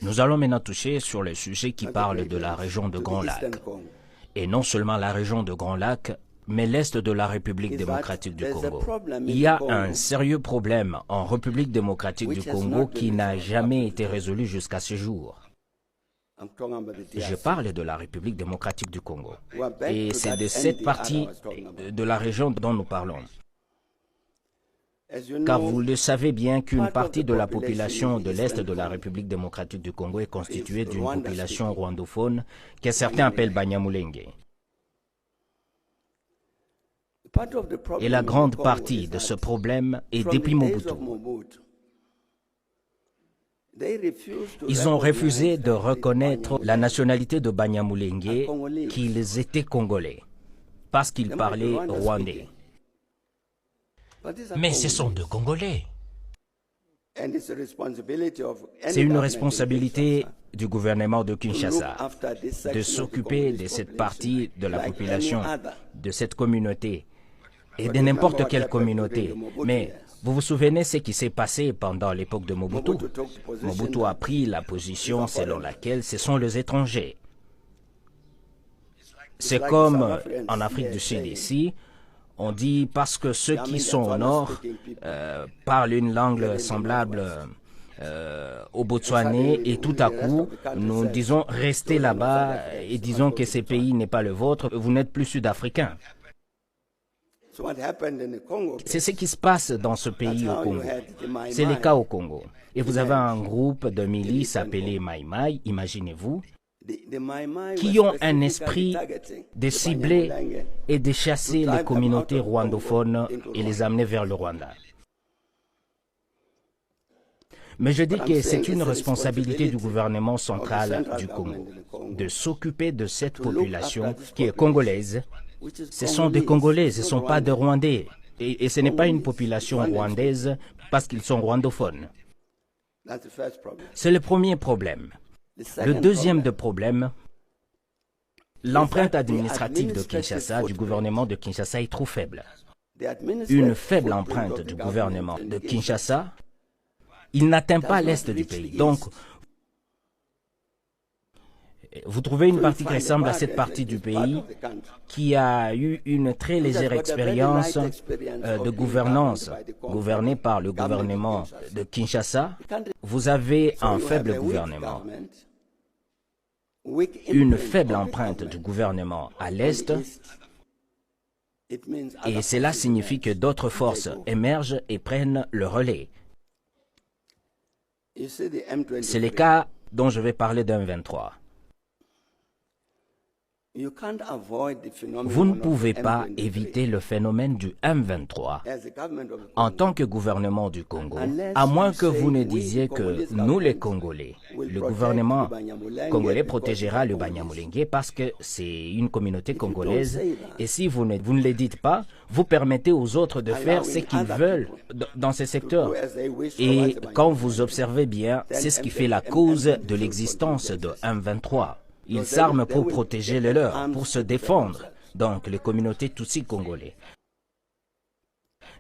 Nous allons maintenant toucher sur les sujets qui parlent de la région de Grand Lac. Et non seulement la région de Grand Lac, mais l'Est de la République démocratique du Congo. Il y a un sérieux problème en République démocratique du Congo qui n'a jamais été résolu jusqu'à ce jour. Je parle de la République démocratique du Congo. Et c'est de cette partie de la région dont nous parlons. Car vous le savez bien qu'une partie de la population de l'Est de la République démocratique du Congo est constituée d'une population rwandophone que certains appellent Banyamulenge. Et la grande partie de ce problème est depuis Mobutu. Ils ont refusé de reconnaître la nationalité de Banyamulenge, qu'ils étaient congolais, parce qu'ils parlaient rwandais. Mais ce sont deux Congolais. C'est une responsabilité du gouvernement de Kinshasa de s'occuper de cette partie de la population, de cette communauté, et de n'importe quelle communauté. Mais vous vous souvenez ce qui s'est passé pendant l'époque de Mobutu? Mobutu a pris la position selon laquelle ce sont les étrangers. C'est comme en Afrique du Sud ici, on dit parce que ceux qui sont au nord parlent une langue semblable au Botswanais et tout à coup, nous disons restez là-bas et disons que ce pays n'est pas le vôtre, vous n'êtes plus sud-africain. C'est ce qui se passe dans ce pays au Congo. C'est le cas au Congo. Et vous avez un groupe de milices appelé Mai Mai, imaginez-vous, qui ont un esprit de cibler et de chasser les communautés rwandophones et les amener vers le Rwanda. Mais je dis que c'est une responsabilité du gouvernement central du Congo de s'occuper de cette population qui est congolaise. Ce sont des Congolais, ce ne sont pas des Rwandais. Et ce n'est pas une population rwandaise parce qu'ils sont rwandophones. C'est le premier problème. Le deuxième problème, l'empreinte administrative de Kinshasa, du gouvernement de Kinshasa, est trop faible. Une faible empreinte du gouvernement de Kinshasa, il n'atteint pas l'est du pays. Donc, vous trouvez une partie qui ressemble à cette partie du pays qui a eu une très légère expérience de gouvernance, gouvernée par le gouvernement de Kinshasa. Vous avez un faible gouvernement, une faible empreinte du gouvernement à l'est, et cela signifie que d'autres forces émergent et prennent le relais. C'est le cas dont je vais parler d'un M23. Vous ne pouvez pas éviter le phénomène du M23 en tant que gouvernement du Congo, à moins que vous ne disiez que nous les Congolais, le gouvernement congolais protégera le Banyamulenge parce que c'est une communauté congolaise, et si vous ne le dites pas, vous permettez aux autres de faire ce qu'ils veulent dans ces secteurs. Et quand vous observez bien, c'est ce qui fait la cause de l'existence de M23. Ils s'arment pour protéger les leurs, pour se défendre, donc les communautés Tutsi congolais.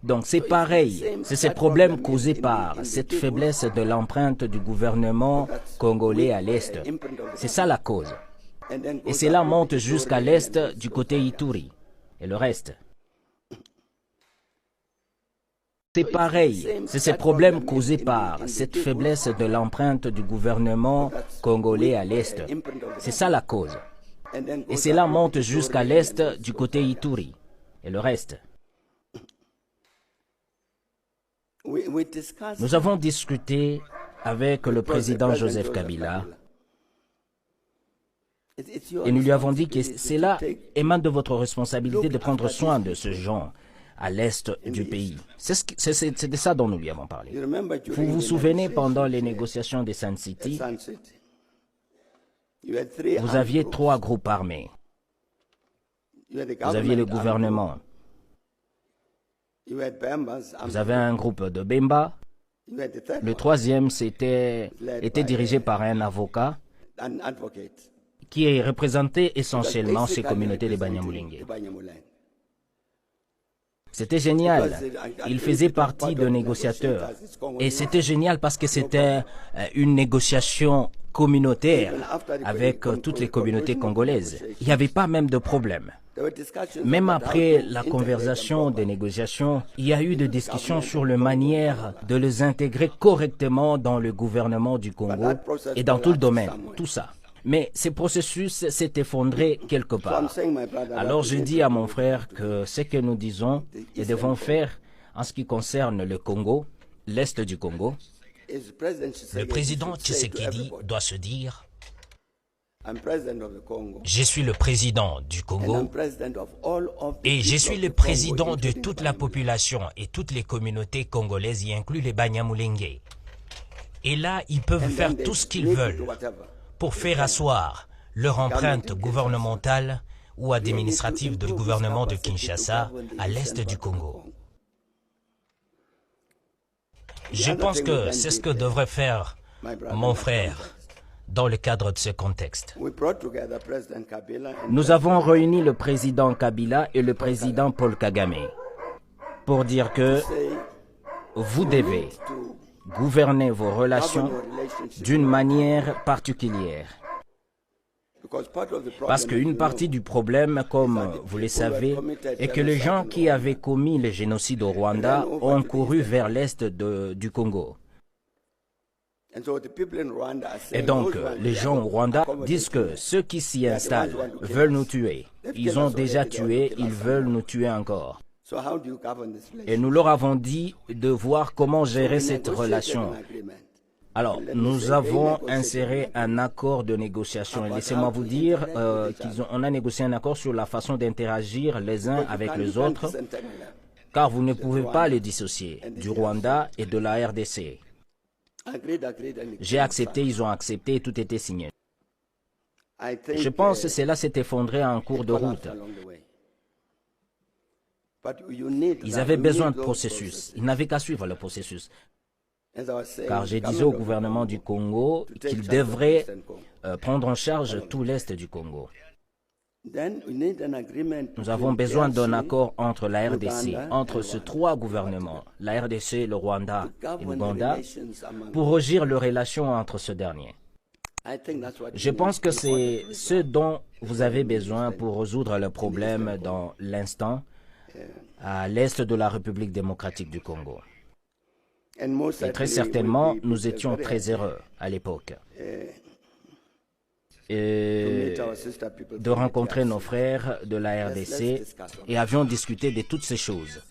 Donc c'est pareil, c'est ces problèmes causés par cette faiblesse de l'empreinte du gouvernement congolais à l'est. C'est ça la cause. Et cela monte jusqu'à l'est du côté Ituri et le reste. C'est pareil, c'est ces problèmes causés par cette faiblesse de l'empreinte du gouvernement congolais à l'est. C'est ça la cause. Et cela monte jusqu'à l'est du côté Ituri et le reste. Nous avons discuté avec le président Joseph Kabila et nous lui avons dit que cela émane de votre responsabilité de prendre soin de ce genre à l'est du pays. C'est de ça dont nous lui avons parlé. Vous vous souvenez, pendant les négociations de Sun City, vous aviez 3 groupes armés. Vous aviez le gouvernement. Vous avez un groupe de Bemba. Le troisième était dirigé par un avocat qui représentait essentiellement ces communautés de Banyamulenge. C'était génial. Il faisait partie de négociateurs. Et c'était génial parce que c'était une négociation communautaire avec toutes les communautés congolaises. Il n'y avait pas même de problème. Même après la conversation des négociations, il y a eu des discussions sur la manière de les intégrer correctement dans le gouvernement du Congo et dans tout le domaine, tout ça. Mais ce processus s'est effondré quelque part. Alors je dis à mon frère que ce que nous disons et devons faire en ce qui concerne le Congo, l'Est du Congo, le président Tshisekedi doit se dire: je suis le président du Congo et je suis le président de toute la population et toutes les communautés congolaises, y inclus les Banyamulenge. Et là, ils peuvent faire tout ce qu'ils veulent pour faire asseoir leur empreinte gouvernementale ou administrative du gouvernement de Kinshasa à l'est du Congo. Je pense que c'est ce que devrait faire mon frère dans le cadre de ce contexte. Nous avons réuni le président Kabila et le président Paul Kagame pour dire que vous devez gouverner vos relations d'une manière particulière. Parce qu'une partie du problème, comme vous le savez, est que les gens qui avaient commis le génocide au Rwanda ont couru vers l'est du Congo. Et donc, les gens au Rwanda disent que ceux qui s'y installent veulent nous tuer. Ils ont déjà tué, ils veulent nous tuer encore. Et nous leur avons dit de voir comment gérer cette relation. Alors, nous avons inséré un accord de négociation. Et laissez-moi vous dire qu'on a négocié un accord sur la façon d'interagir les uns avec les autres, car vous ne pouvez pas les dissocier du Rwanda et de la RDC. J'ai accepté, ils ont accepté et tout était signé. Je pense que cela s'est effondré en cours de route. Ils avaient besoin de processus. Ils n'avaient qu'à suivre le processus. Car j'ai dit au gouvernement du Congo qu'il devrait prendre en charge tout l'est du Congo. Nous avons besoin d'un accord entre la RDC, entre ces trois gouvernements, la RDC, le Rwanda et l'Ouganda, pour régir les relations entre ce dernier. Je pense que c'est ce dont vous avez besoin pour résoudre le problème dans l'instant à l'est de la République démocratique du Congo. Et très certainement, nous étions très heureux à l'époque de rencontrer nos frères de la RDC et avions discuté de toutes ces choses.